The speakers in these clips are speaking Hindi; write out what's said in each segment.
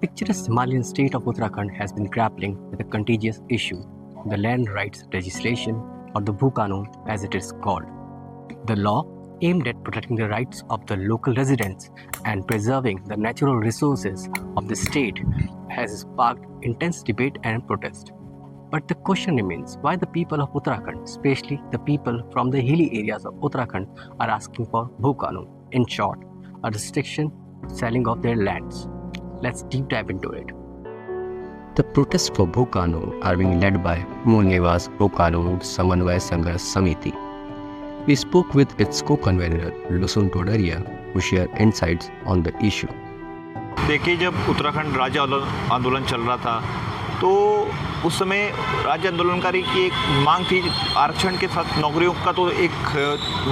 picturesque Himalayan state of Uttarakhand has been grappling with a contentious issue, the land rights legislation, or the Bhu Kanun as it is called. The law, aimed at protecting the rights of the local residents and preserving the natural resources of the state, has sparked intense debate and protest. But the question remains why the people of Uttarakhand, especially the people from the hilly areas of Uttarakhand, are asking for Bhu Kanun, in short, a restriction selling of their lands. Let's deep dive into it. The protests for Bhu Kanun are being led by Mool Niwas Bhu Kanun Samanvay Sangharsh Samiti. We spoke with its co-convener Lusun Todaria, who shared insights on the issue. देखिए, जब उत्तराखंड राज्य आंदोलन चल रहा था तो उस समय राज्य आंदोलनकारी की एक मांग थी, आरक्षण के साथ नौकरियों का तो एक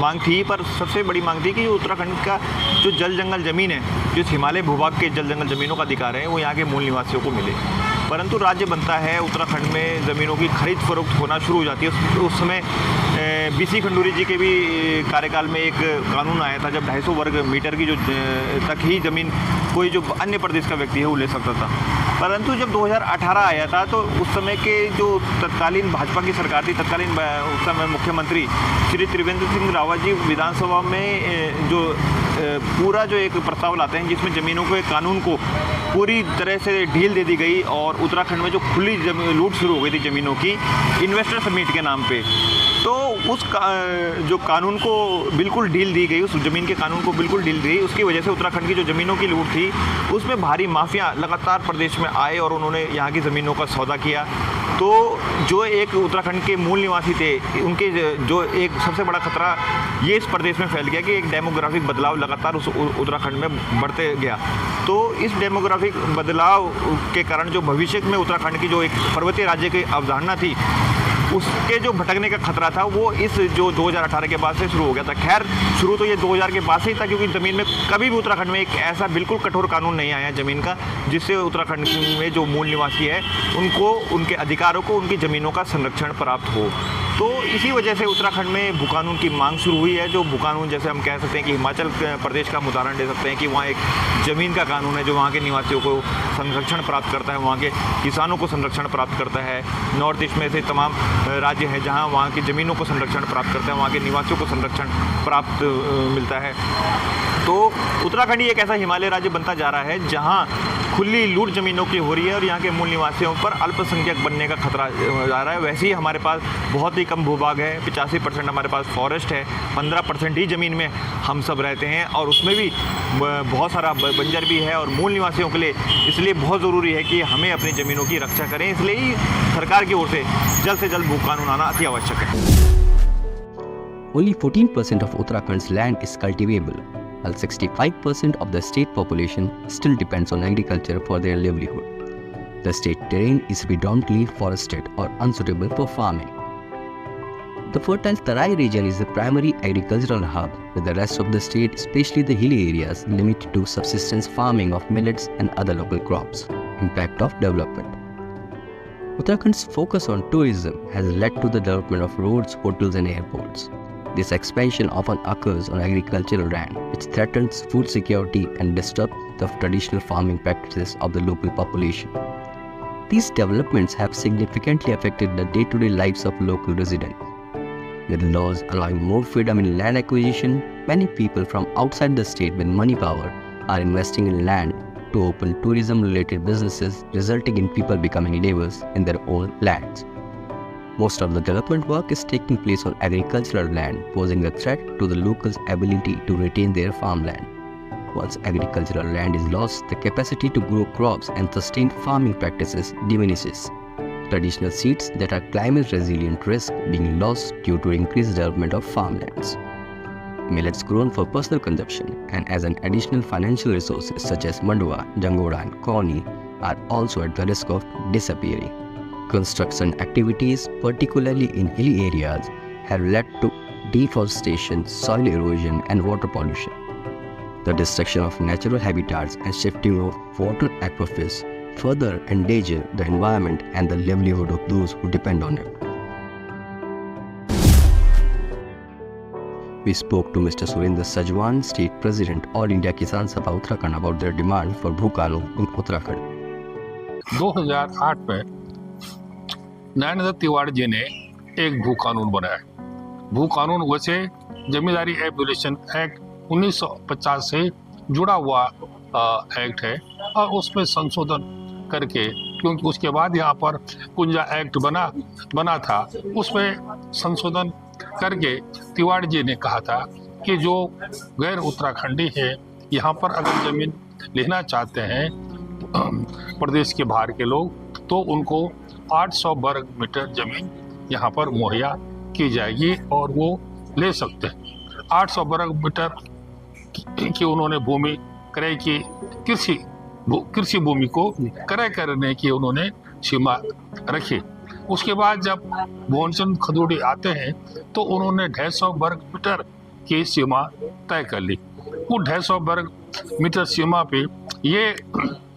मांग थी, पर सबसे बड़ी मांग थी कि उत्तराखंड का जो जल जंगल ज़मीन है, जो हिमालय भूभाग के जल जंगल ज़मीनों का अधिकार है, वो यहाँ के मूल निवासियों को मिले। परंतु राज्य बनता है, उत्तराखंड में ज़मीनों की खरीद फरोख्त होना शुरू हो जाती है। उस समय BC खंडूरी जी के भी कार्यकाल में एक कानून आया था, जब 250 वर्ग मीटर की जो तक ही ज़मीन कोई जो अन्य प्रदेश का व्यक्ति है वो ले सकता था। परंतु जब 2018 आया था तो उस समय के जो तत्कालीन भाजपा की सरकार थी, तत्कालीन उस समय मुख्यमंत्री श्री त्रिवेंद्र सिंह रावत जी विधानसभा में जो पूरा जो एक प्रस्ताव लाते हैं जिसमें ज़मीनों के कानून को पूरी तरह से ढील दे दी गई और उत्तराखंड में जो खुली लूट शुरू हो गई थी ज़मीनों की इन्वेस्टर समिट के नाम पे, तो उस जो कानून को बिल्कुल ढील दी गई, उस ज़मीन के कानून को बिल्कुल ढील दी गई। उसकी वजह से उत्तराखंड की जो ज़मीनों की लूट थी उसमें भारी माफिया लगातार प्रदेश में आए और उन्होंने यहाँ की ज़मीनों का सौदा किया। तो जो एक उत्तराखंड के मूल निवासी थे, उनके जो एक सबसे बड़ा खतरा ये इस प्रदेश में फैल गया कि एक डेमोग्राफिक बदलाव लगातार उस उत्तराखंड में बढ़ते गया। तो इस डेमोग्राफिक बदलाव के कारण जो भविष्य में उत्तराखंड की जो एक पर्वतीय राज्य की अवधारणा थी उसके जो भटकने का खतरा था वो इस जो 2018 के बाद से शुरू हो गया था। खैर, शुरू तो ये 2000 के बाद से ही था, क्योंकि ज़मीन में कभी भी उत्तराखंड में एक ऐसा बिल्कुल कठोर कानून नहीं आया ज़मीन का जिससे उत्तराखंड में जो मूल निवासी है उनको उनके अधिकारों को, उनकी ज़मीनों का संरक्षण प्राप्त हो। तो इसी वजह से उत्तराखंड में भू कानून की मांग शुरू हुई है। जो भू कानून जैसे हम कह सकते हैं कि हिमाचल प्रदेश का हम उदाहरण दे सकते हैं कि वहाँ एक ज़मीन का कानून है जो वहाँ के निवासियों को संरक्षण प्राप्त करता है, वहाँ के किसानों को संरक्षण प्राप्त करता है। नॉर्थ ईस्ट में से तमाम राज्य हैं जहाँ वहाँ की ज़मीनों को संरक्षण प्राप्त करता है, वहाँ के निवासियों को संरक्षण प्राप्त मिलता है। तो उत्तराखंड ही एक ऐसा हिमालय राज्य बनता जा रहा है जहाँ खुली लूट ज़मीनों की हो रही है और यहाँ के मूल निवासियों पर अल्पसंख्यक बनने का खतरा जा रहा है। वैसे ही हमारे पास बहुत ही कम भूभाग है, 85% हमारे पास फॉरेस्ट है, 15% ही ज़मीन में हम सब रहते हैं और उसमें भी बहुत सारा बंजर भी है और मूल निवासियों के लिए इसलिए बहुत ज़रूरी है कि हमें अपनी ज़मीनों की रक्षा करें। इसलिए ही सरकार की ओर से जल्द भू कानून आना अति आवश्यक है। Only 14% of Uttarakhand's land is cultivable, while 65% of the state population still depends on agriculture for their livelihood. The state terrain is predominantly forested or unsuitable for farming. The fertile Tarai region is the primary agricultural hub, with the rest of the state, especially the hilly areas, limited to subsistence farming of millets and other local crops. Impact of development. Uttarakhand's focus on tourism has led to the development of roads, hotels and airports. This expansion often occurs on agricultural land, which threatens food security and disrupts the traditional farming practices of the local population. These developments have significantly affected the day-to-day lives of local residents. With laws allowing more freedom in land acquisition, many people from outside the state with money power are investing in land to open tourism-related businesses, resulting in people becoming laborers in their own lands. Most of the development work is taking place on agricultural land, posing a threat to the locals' ability to retain their farmland. Once agricultural land is lost, the capacity to grow crops and sustain farming practices diminishes. Traditional seeds that are climate resilient risk being lost due to increased development of farmlands. Millets grown for personal consumption and as an additional financial resources such as mandua, jangoda and corni are also at the risk of disappearing. Construction activities, particularly in hilly areas, have led to deforestation, soil erosion and water pollution. The destruction of natural habitats and shifting of water aquifers further endanger the environment and the livelihood of those who depend on it. We spoke to Mr. Surinder Sajwan, State President, All India Kisan Sabha Uttarakhand, about their demand for Bhu Kanun in Uttarakhand. 2008 में नरेंद्र तिवारी जी ने एक भू कानून बनाया। भू कानून वैसे जमींदारी एबोलिशन एक्ट 1950 से जुड़ा हुआ एक्ट है और उसमें संशोधन करके, क्योंकि उसके बाद यहाँ पर कुंजा एक्ट बना था, उसमें संशोधन करके तिवारी जी ने कहा था कि जो गैर उत्तराखंडी है यहाँ पर अगर जमीन लेना चाहते हैं प्रदेश के बाहर के लोग, तो उनको 800 वर्ग मीटर जमीन यहाँ पर मुहैया की जाएगी और वो ले सकते हैं। 800 वर्ग मीटर की उन्होंने भूमि क्रय की, कृषि भूमि को क्रय करने की उन्होंने सीमा रखी। उसके बाद जब भुवनचंद खदूड़ी आते हैं तो उन्होंने 150 वर्ग मीटर की सीमा तय कर ली। वो 150 वर्ग मीटर सीमा पे ये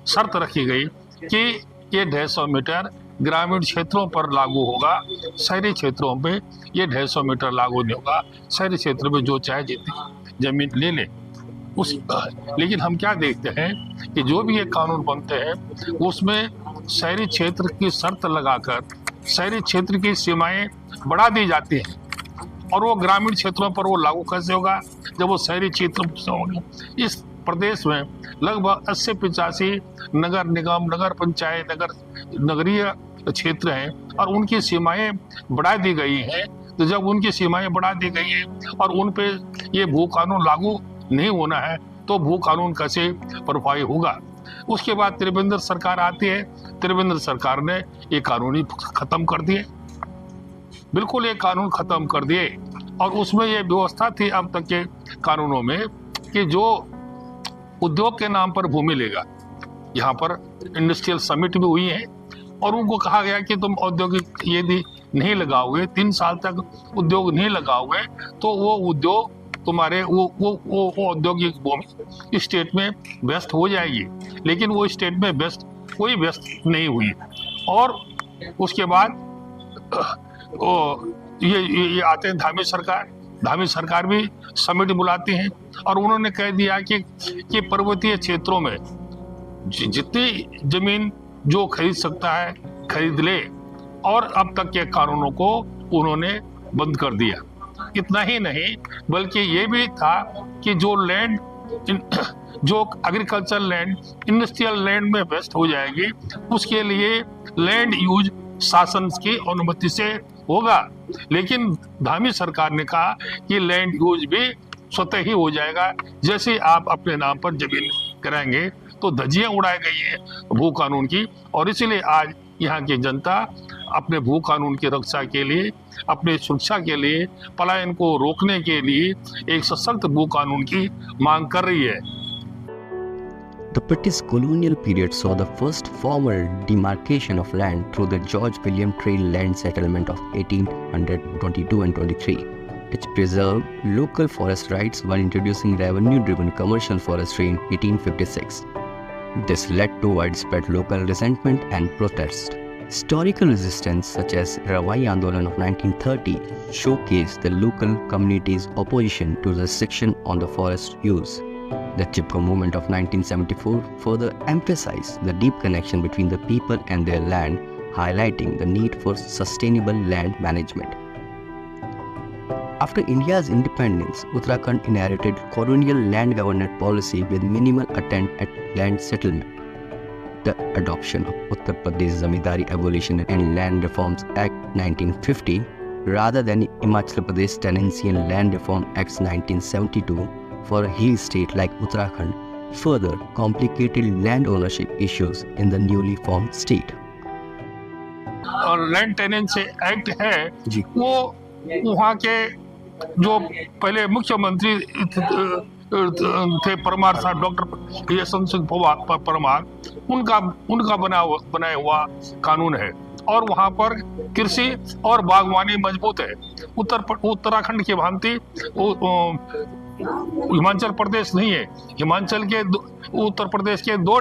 शर्त रखी गई कि ये 150 मीटर ग्रामीण क्षेत्रों पर लागू होगा, शहरी क्षेत्रों पे ये 150 मीटर लागू नहीं होगा। शहरी क्षेत्र में जो चाहे जितनी जमीन ले ले। लेकिन हम क्या देखते हैं कि जो भी ये कानून बनते हैं उसमें शहरी क्षेत्र की शर्त लगाकर शहरी क्षेत्र की सीमाएं बढ़ा दी जाती हैं और वो ग्रामीण क्षेत्रों पर वो लागू कैसे होगा जब वो शहरी क्षेत्र में होंगे। इस प्रदेश में लगभग 80-85 नगर निगम, नगर पंचायत, नगरीय क्षेत्र हैं और उनकी सीमाएं बढ़ा दी गई हैं। तो जब उनकी सीमाएं बढ़ा दी गई हैं और उन पे ये भू कानून लागू नहीं होना है तो भू कानून कैसे प्रभावी होगा। उसके बाद त्रिवेंद्र सरकार आती है। त्रिवेंद्र सरकार ने ये कानून ही खत्म कर दिए, बिल्कुल ये कानून खत्म कर दिए। और उसमें ये व्यवस्था थी अब तक के कानूनों में कि जो उद्योग के नाम पर भूमि लेगा, यहाँ पर इंडस्ट्रियल समिट भी हुई है और उनको कहा गया कि तुम औद्योगिक यदि नहीं लगाओगे, 3 साल तक उद्योग नहीं लगाओगे तो वो उद्योग तुम्हारे वो औद्योगिक भूमि स्टेट में व्यस्त हो जाएगी। लेकिन वो स्टेट में कोई व्यस्त नहीं हुई। और उसके बाद ये आते हैं धामी सरकार भी समिट बुलाती हैं और उन्होंने कह दिया कि पर्वतीय क्षेत्रों में जितनी जमीन जो खरीद सकता है खरीद ले, और अब तक के कानूनों को उन्होंने बंद कर दिया। इतना ही नहीं बल्कि ये भी था कि जो लैंड जो एग्रीकल्चर लैंड इंडस्ट्रियल लैंड में व्यस्त हो जाएगी उसके लिए लैंड यूज शासन की अनुमति से होगा। लेकिन धामी सरकार ने कहा कि लैंड यूज भी स्वतः ही हो जाएगा, जैसे आप अपने नाम पर जमीन कराएंगे। तो धज्जियां उड़ाई गई है भू कानून की और इसीलिए आज यहाँ की जनता अपने भू कानून की रक्षा के लिए, अपने सुरक्षा के लिए, पलायन को रोकने के लिए एक सशक्त भू कानून की मांग कर रही है। The British colonial period saw the first formal demarcation of land through the George William Trail land settlement of 1822 and 23, which preserved local forest rights while introducing revenue-driven commercial forestry in 1856. This led to widespread local resentment and protest. Historical resistance such as Ravai Andolan of 1930 showcased the local community's opposition to restriction on the forest use. The Chipko movement of 1974 further emphasized the deep connection between the people and their land, highlighting the need for sustainable land management. After India's independence, Uttarakhand inherited colonial land governance policy with minimal attempt at land settlement. The adoption of Uttar Pradesh Zamindari Abolition and Land Reforms Act 1950 rather than Himachal Pradesh Tenancy and Land Reform Acts 1972 for a hill state like Uttarakhand further complicated land ownership issues in the newly formed state. और लैंड टेनेंसी एक्ट है वो वहाँ के जो पहले मुख्यमंत्री थे परमार साहब, डॉक्टर यशवंत सिंह परमार, उनका बनाया हुआ कानून है और वहाँ पर कृषि और बागवानी मजबूत है। उत्तराखंड की भांति हिमाचल प्रदेश नहीं है। हिमाचल के उत्तर प्रदेश के 2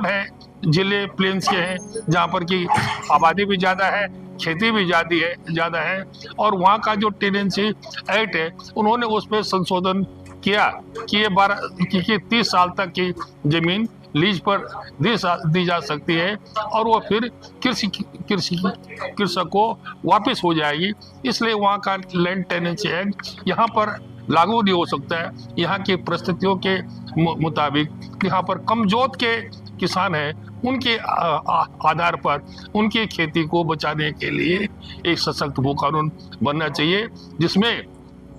जिले प्लेन्स के हैं जहाँ पर की आबादी भी ज़्यादा है, खेती भी ज़्यादा है और वहाँ का जो टेनेंसी एक्ट है उन्होंने उसमें संशोधन किया कि ये 30 साल तक की जमीन लीज पर दी जा सकती है और वो फिर कृषक को वापस हो जाएगी। इसलिए वहाँ का लैंड टेनेंसी एक्ट यहाँ पर लागू नहीं हो सकता है। यहाँ की परिस्थितियों के मुताबिक यहाँ पर कमजोर के किसान हैं, उनके आधार पर उनकी खेती को बचाने के लिए एक सशक्त भू कानून बनना चाहिए, जिसमें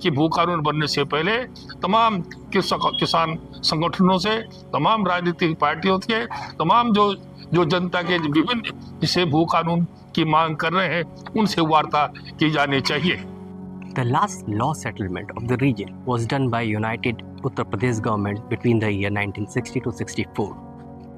कि भू कानून बनने से पहले तमाम किसान संगठनों से, तमाम राजनीतिक पार्टियों के, तमाम जो जनता के विभिन्न जिसे भू कानून की मांग कर रहे हैं, उनसे वार्ता की जानी चाहिए। The last law settlement of the region was done by United Uttar Pradesh government between the year 1960 to 64.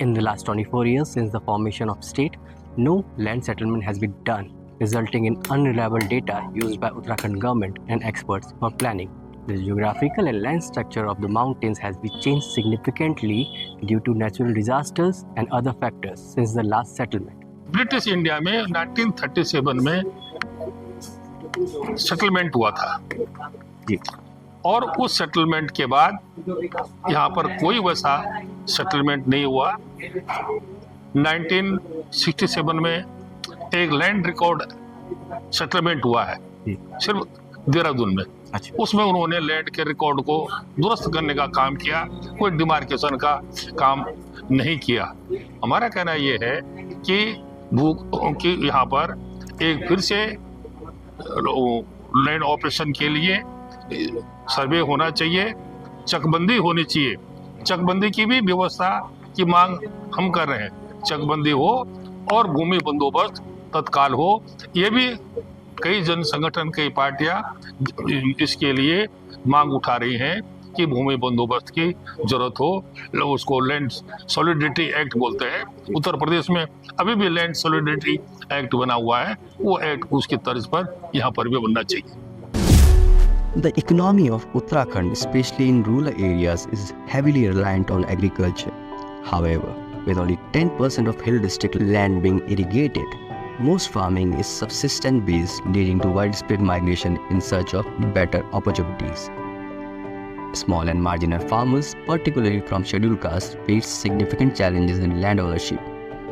In the last 24 years since the formation of state, no land settlement has been done, resulting in unreliable data used by Uttarakhand government and experts for planning. The geographical and land structure of the mountains has been changed significantly due to natural disasters and other factors since the last settlement. British India में 1937 में सेटलमेंट हुआ था जी। और उस सेटलमेंट के बाद यहाँ पर कोई वैसा सेटलमेंट नहीं हुआ। 1967 में एक लैंड रिकॉर्ड सेटलमेंट हुआ है सिर्फ देहरादून में। अच्छा। उसमें उन्होंने लैंड के रिकॉर्ड को दुरुस्त करने का काम किया, कोई डिमार्केशन का काम नहीं किया। हमारा कहना ये है कि यहाँ पर एक फिर से लैंड ऑपरेशन के लिए सर्वे होना चाहिए, चकबंदी होनी चाहिए। चकबंदी की भी व्यवस्था की मांग हम कर रहे हैं। चकबंदी हो और भूमि बंदोबस्त तत्काल हो। ये भी कई जन संगठन, कई पार्टियां इसके लिए मांग उठा रही हैं कि भूमि बंदोबस्त की जरूरत हो। लोग उसको लैंड सॉलिडिटी एक्ट बोलते हैं। उत्तर प्रदेश में अभी भी लैंड सॉलिडिटी एक्ट बना हुआ है, वो एक्ट उसकी तर्ज पर यहाँ पर भी बनना चाहिए। The economy of Uttarakhand, especially in rural areas, is heavily reliant on agriculture. However, with only 10% of hill district land being irrigated, most farming is subsistence based, leading to widespread migration in search of better opportunities. Small and marginal farmers, particularly from scheduled castes, face significant challenges in land ownership.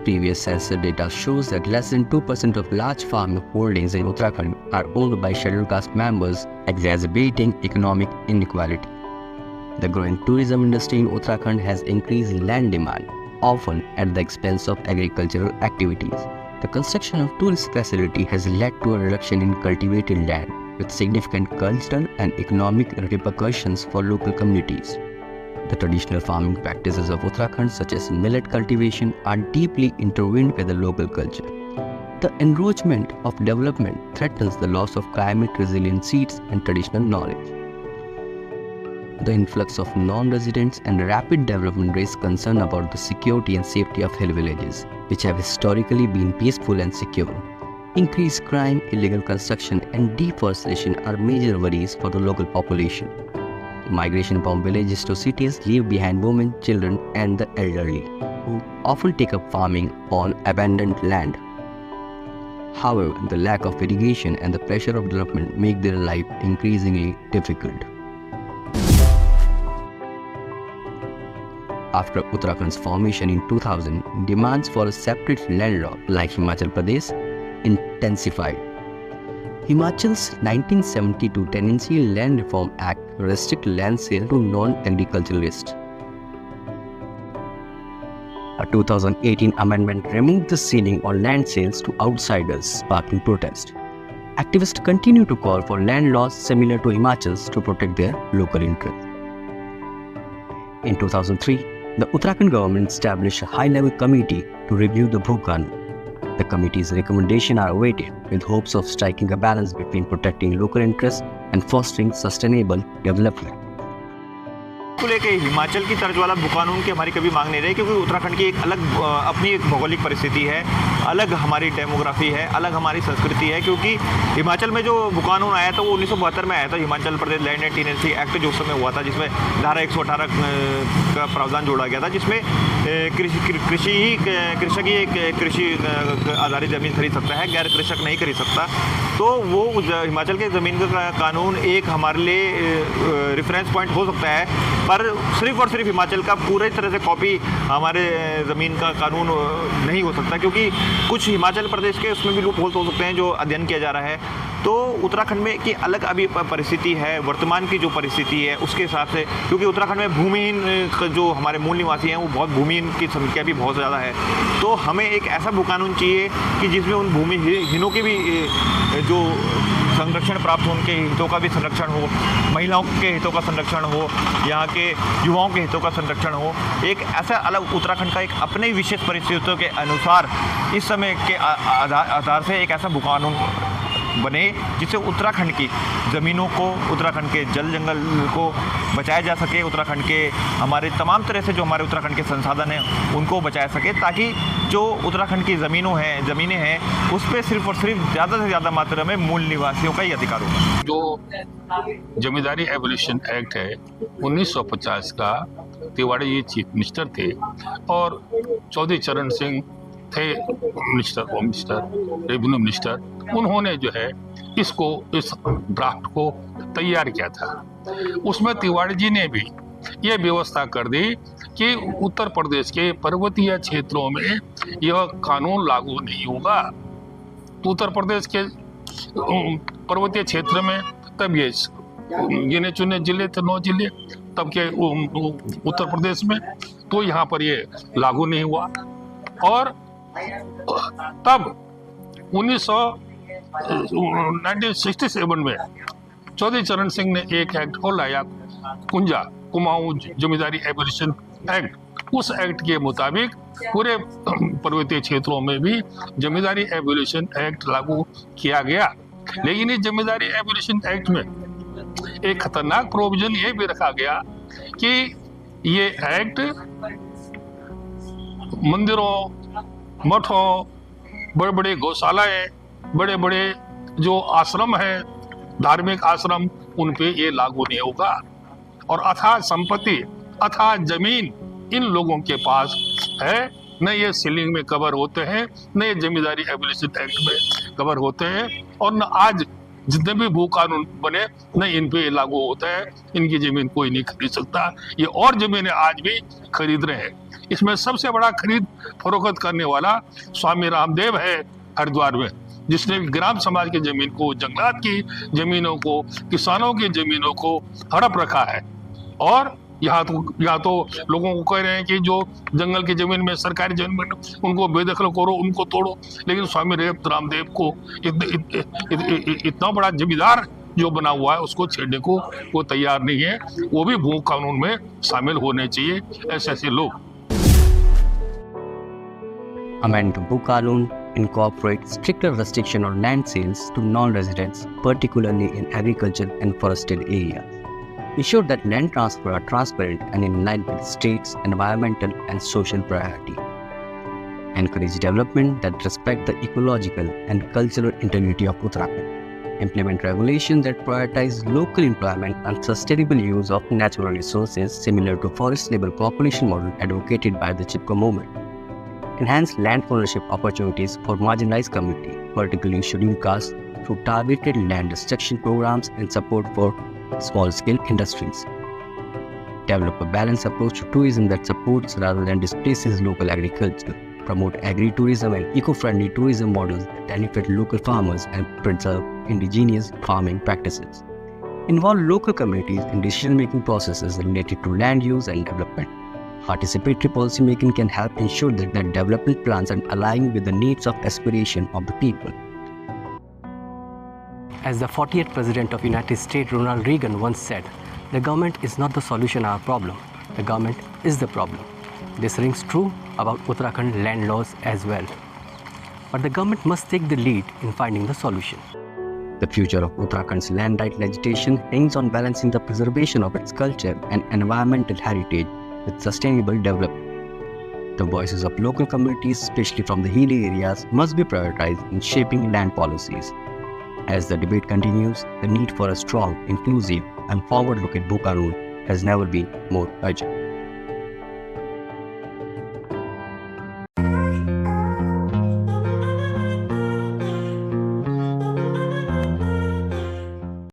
Previous census data shows that less than 2% of large farm holdings in Uttarakhand are owned by scheduled caste members, exacerbating economic inequality. The growing tourism industry in Uttarakhand has increased land demand, often at the expense of agricultural activities. The construction of tourist facility has led to a reduction in cultivated land, with significant cultural and economic repercussions for local communities. The traditional farming practices of Uttarakhand, such as millet cultivation, are deeply intertwined with the local culture. The encroachment of development threatens the loss of climate-resilient seeds and traditional knowledge. The influx of non-residents and rapid development raise concern about the security and safety of hill villages, which have historically been peaceful and secure. Increased crime, illegal construction, and deforestation are major worries for the local population. Migration from villages to cities leave behind women, children, and the elderly, who often take up farming on abandoned land. However, the lack of irrigation and the pressure of development make their life increasingly difficult. After Uttarakhand's formation in 2000, demands for a separate land law like Himachal Pradesh intensified. Himachal's 1972 Tenancy Land Reform Act restricted land sale to non-agriculturalists. A 2018 amendment removed the ceiling on land sales to outsiders, sparking protest. Activists continue to call for land laws similar to Himachal's to protect their local interests. In 2003, the Uttarakhand government established a high-level committee to review the Bhu Kanun. The committee's recommendations are awaited with hopes of striking a balance between protecting local interests and fostering sustainable development. को लेके हिमाचल की तर्ज वाला भू कानून की हमारी कभी मांग नहीं रही, क्योंकि उत्तराखंड की एक अलग अपनी एक भौगोलिक परिस्थिति है, अलग हमारी डेमोग्राफी है, अलग हमारी संस्कृति है। क्योंकि हिमाचल में जो भू कानून आया था वो 1972 में आया था, Himachal Pradesh land and tenancy act जो उस समय हुआ था, जिसमें धारा 118 का प्रावधान जोड़ा गया था, जिसमें कृषक ही एक कृषि आधारित ज़मीन खरीद सकता है, गैर कृषक नहीं खरीद सकता। तो वो हिमाचल के ज़मीन का कानून एक हमारे लिए रेफरेंस पॉइंट हो सकता है पर सिर्फ और सिर्फ हिमाचल का पूरी तरह से कॉपी हमारे ज़मीन का कानून नहीं हो सकता, क्योंकि कुछ हिमाचल प्रदेश के उसमें भी लूप होल हो सकते हैं जो अध्ययन किया जा रहा है। तो उत्तराखंड में की अलग अभी परिस्थिति है, वर्तमान की जो परिस्थिति है उसके हिसाब से, क्योंकि उत्तराखंड में भूमिहीन जो हमारे मूल निवासी हैं वो बहुत भूमिहीन की संख्या भी बहुत ज़्यादा है। तो हमें एक ऐसा भू कानून चाहिए कि जिसमें उन भूमिहीनों की भी जो संरक्षण प्राप्त हो, उनके हितों का भी संरक्षण हो, महिलाओं के हितों का संरक्षण हो, यहाँ के युवाओं के हितों का संरक्षण हो। एक ऐसा अलग उत्तराखंड का एक अपने विशेष परिस्थितियों के अनुसार इस समय के आधार से एक ऐसा भू कानून बने जिससे उत्तराखंड की ज़मीनों को, उत्तराखंड के जल जंगल को बचाया जा सके, उत्तराखंड के हमारे तमाम तरह से जो हमारे उत्तराखंड के संसाधन हैं उनको बचाया सके, ताकि जो उत्तराखंड की ज़मीनें हैं उस पर सिर्फ और सिर्फ ज़्यादा से ज़्यादा मात्रा में मूल निवासियों का ही अधिकार होगा। जो जमींदारी एबोलिशन एक्ट है 1950 का, तिवाड़ी जी चीफ मिनिस्टर थे और चौधरी चरण सिंह थे minister, home minister, revenue minister. उन्होंने जो है इस ड्राफ्ट को तैयार किया था। उसमें तिवाड़ी जी ने भी ये व्यवस्था कर दी कि उत्तर प्रदेश के पर्वतीय क्षेत्रों में यह कानून लागू नहीं होगा। तो उत्तर प्रदेश के पर्वतीय क्षेत्र में तब ये गिने चुने जिले थे, 9 जिले तब के उत्तर प्रदेश में, तो यहाँ पर ये लागू नहीं हुआ। और तब 1967 में चौधरी चरण सिंह ने एक एक्ट को लाया, कुमाऊं जमींदारी एबोलिशन एक्ट। उस एक्ट के मुताबिक पूरे पर्वतीय क्षेत्रों में भी जमींदारी एबोलिशन एक्ट लागू किया गया। लेकिन इस जमींदारी एबोलिशन एक्ट में एक खतरनाक प्रोविजन ये भी रखा गया कि ये एक्ट मंदिरों, मठों, बड़े बड़े गौशालाएं, बड़े बड़े जो आश्रम हैं, धार्मिक आश्रम, उन पे ये लागू नहीं होगा। और अथाह संपत्ति, अथाह जमीन इन लोगों के पास है, न ये सीलिंग में कवर होते हैं, न ये जमींदारी एबोलिशन एक्ट में कवर होते हैं, और न आज जितने भी भू कानून बने न इन पे लागू होता है। इनकी जमीन कोई नहीं खरीद सकता। ये और जमीनें आज भी खरीद रहे हैं। इसमें सबसे बड़ा खरीद फरोख्त करने वाला स्वामी रामदेव है हरिद्वार में, जिसने ग्राम समाज की जमीन को, जंगलात की जमीनों को, किसानों की जमीनों को हड़प रखा है। और यहाँ तो लोगों को कह रहे हैं कि जो जंगल की जमीन में, सरकारी जमीन, उनको बेदखल करो, उनको तोड़ो। लेकिन स्वामी रामदेव को इतना बड़ा जमींदार जो बना हुआ है उसको छेड़ने को वो तैयार नहीं है। वो भी भू कानून में शामिल होने चाहिए ऐसे लोग। Amendment to Bhu Kanun incorporates stricter restriction on land sales to non-residents, particularly in agriculture and forested areas. Ensure that land transfer are transparent and in line with state's environmental and social priority. Encourage development that respect the ecological and cultural integrity of Uttarakhand. Implement regulations that prioritize local employment and sustainable use of natural resources similar to forest labor population model advocated by the Chipko movement. Enhance land ownership opportunities for marginalized community, particularly scheduled castes, through targeted land restriction programs and support for small-scale industries. Develop a balanced approach to tourism that supports rather than displaces local agriculture. Promote agri-tourism and eco-friendly tourism models that benefit local farmers and preserve indigenous farming practices. Involve local communities in decision-making processes related to land use and development. Participatory policymaking can help ensure that the development plans are aligned with the needs of aspiration of the people. As the 40th President of the United States, Ronald Reagan, once said, "The government is not the solution to our problem. The government is the problem." This rings true about Uttarakhand land laws as well. But the government must take the lead in finding the solution. The future of Uttarakhand's land right legislation hangs on balancing the preservation of its culture and environmental heritage with sustainable development. The voices of local communities, especially from the hilly areas, must be prioritized in shaping land policies. As the debate continues, the need for a strong, inclusive, and forward-looking Bhu Kanun has never been more urgent.